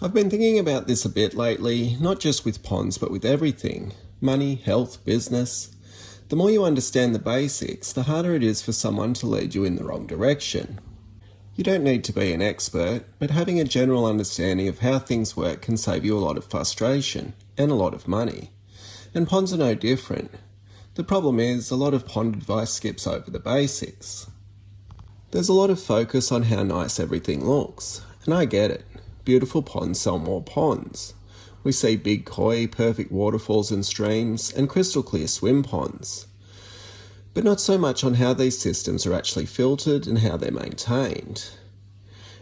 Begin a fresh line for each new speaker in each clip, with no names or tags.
I've been thinking about this a bit lately, not just with ponds but with everything. Money, health, business. The more you understand the basics, the harder it is for someone to lead you in the wrong direction. You don't need to be an expert, but having a general understanding of how things work can save you a lot of frustration and a lot of money. And ponds are no different. The problem is, a lot of pond advice skips over the basics. There's a lot of focus on how nice everything looks, and I get it. Beautiful ponds sell more ponds. We see big koi, perfect waterfalls and streams, and crystal clear swim ponds. But not so much on how these systems are actually filtered and how they're maintained.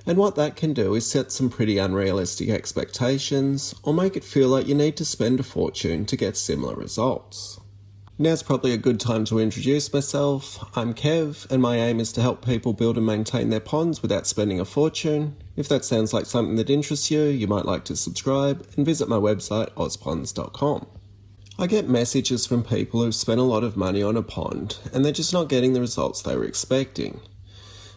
And what that can do is set some pretty unrealistic expectations, or make it feel like you need to spend a fortune to get similar results. Now's probably a good time to introduce myself. I'm Kev, and my aim is to help people build and maintain their ponds without spending a fortune. If that sounds like something that interests you, you might like to subscribe and visit my website, Ozponds.com. I get messages from people who've spent a lot of money on a pond, and they're just not getting the results they were expecting.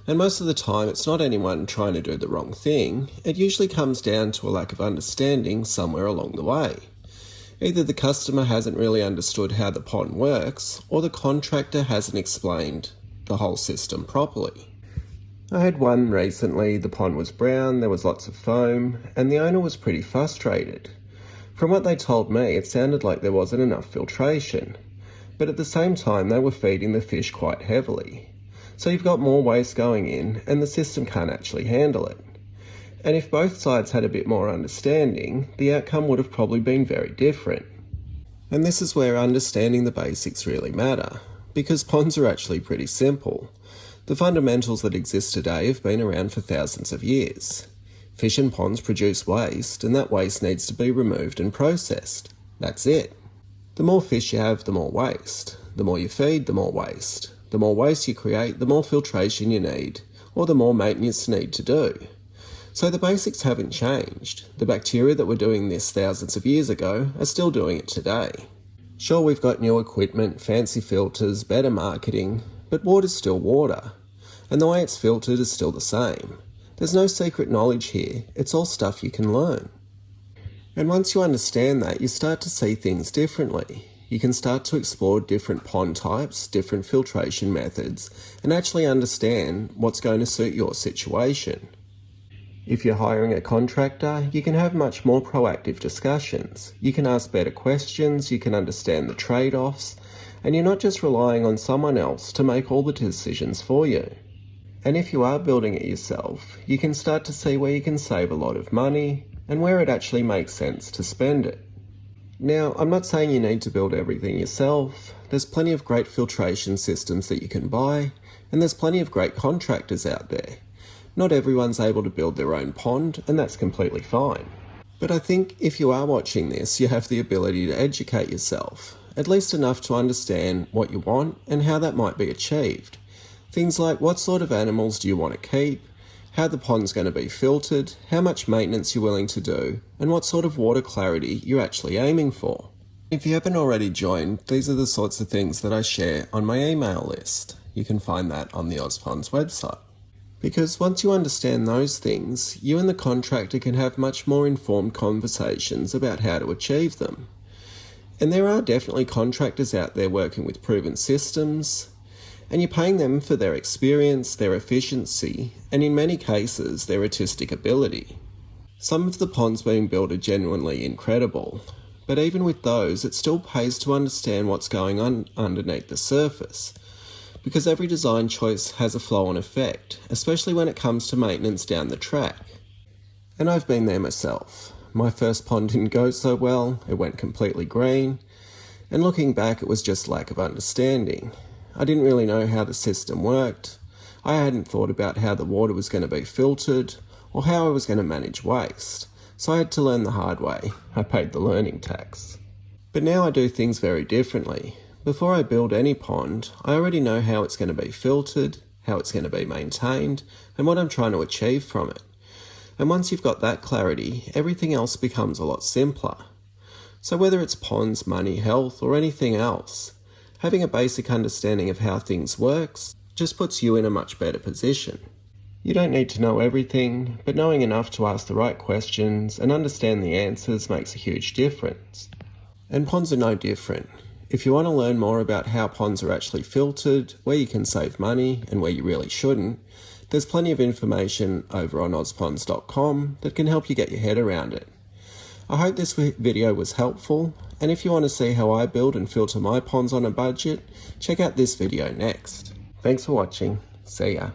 And most of the time, it's not anyone trying to do the wrong thing. It usually comes down to a lack of understanding somewhere along the way. Either the customer hasn't really understood how the pond works, or the contractor hasn't explained the whole system properly. I had one recently. The pond was brown, there was lots of foam, and the owner was pretty frustrated. From what they told me, it sounded like there wasn't enough filtration, but at the same time they were feeding the fish quite heavily. So you've got more waste going in, and the system can't actually handle it. And if both sides had a bit more understanding, the outcome would have probably been very different. And this is where understanding the basics really matter, because ponds are actually pretty simple. The fundamentals that exist today have been around for thousands of years. Fish in ponds produce waste, and that waste needs to be removed and processed. That's it. The more fish you have, the more waste. The more you feed, the more waste. The more waste you create, the more filtration you need, or the more maintenance you need to do. So the basics haven't changed. The bacteria that were doing this thousands of years ago are still doing it today. Sure, we've got new equipment, fancy filters, better marketing, but water's still water. And the way it's filtered is still the same. There's no secret knowledge here. It's all stuff you can learn. And once you understand that, you start to see things differently. You can start to explore different pond types, different filtration methods, and actually understand what's going to suit your situation. If you're hiring a contractor, you can have much more proactive discussions. You can ask better questions, you can understand the trade-offs, and you're not just relying on someone else to make all the decisions for you. And if you are building it yourself, you can start to see where you can save a lot of money and where it actually makes sense to spend it. Now, I'm not saying you need to build everything yourself. There's plenty of great filtration systems that you can buy, and there's plenty of great contractors out there. Not everyone's able to build their own pond, and that's completely fine. But I think if you are watching this, you have the ability to educate yourself, at least enough to understand what you want and how that might be achieved. Things like what sort of animals do you want to keep, how the pond's going to be filtered, how much maintenance you're willing to do, and what sort of water clarity you're actually aiming for. If you haven't already joined, these are the sorts of things that I share on my email list. You can find that on the Ozponds website. Because once you understand those things, you and the contractor can have much more informed conversations about how to achieve them. And there are definitely contractors out there working with proven systems, and you're paying them for their experience, their efficiency, and in many cases, their artistic ability. Some of the ponds being built are genuinely incredible, but even with those, it still pays to understand what's going on underneath the surface, because every design choice has a flow-on effect, especially when it comes to maintenance down the track. And I've been there myself. My first pond didn't go so well, it went completely green, and looking back it was just lack of understanding. I didn't really know how the system worked, I hadn't thought about how the water was going to be filtered, or how I was going to manage waste, so I had to learn the hard way. I paid the learning tax. But now I do things very differently. Before I build any pond, I already know how it's going to be filtered, how it's going to be maintained, and what I'm trying to achieve from it. And once you've got that clarity, everything else becomes a lot simpler. So whether it's ponds, money, health, or anything else, having a basic understanding of how things works just puts you in a much better position. You don't need to know everything, but knowing enough to ask the right questions and understand the answers makes a huge difference. And ponds are no different. If you want to learn more about how ponds are actually filtered, where you can save money and where you really shouldn't, there's plenty of information over on ozponds.com that can help you get your head around it. I hope this video was helpful, and if you want to see how I build and filter my ponds on a budget, check out this video next. Thanks for watching. See ya.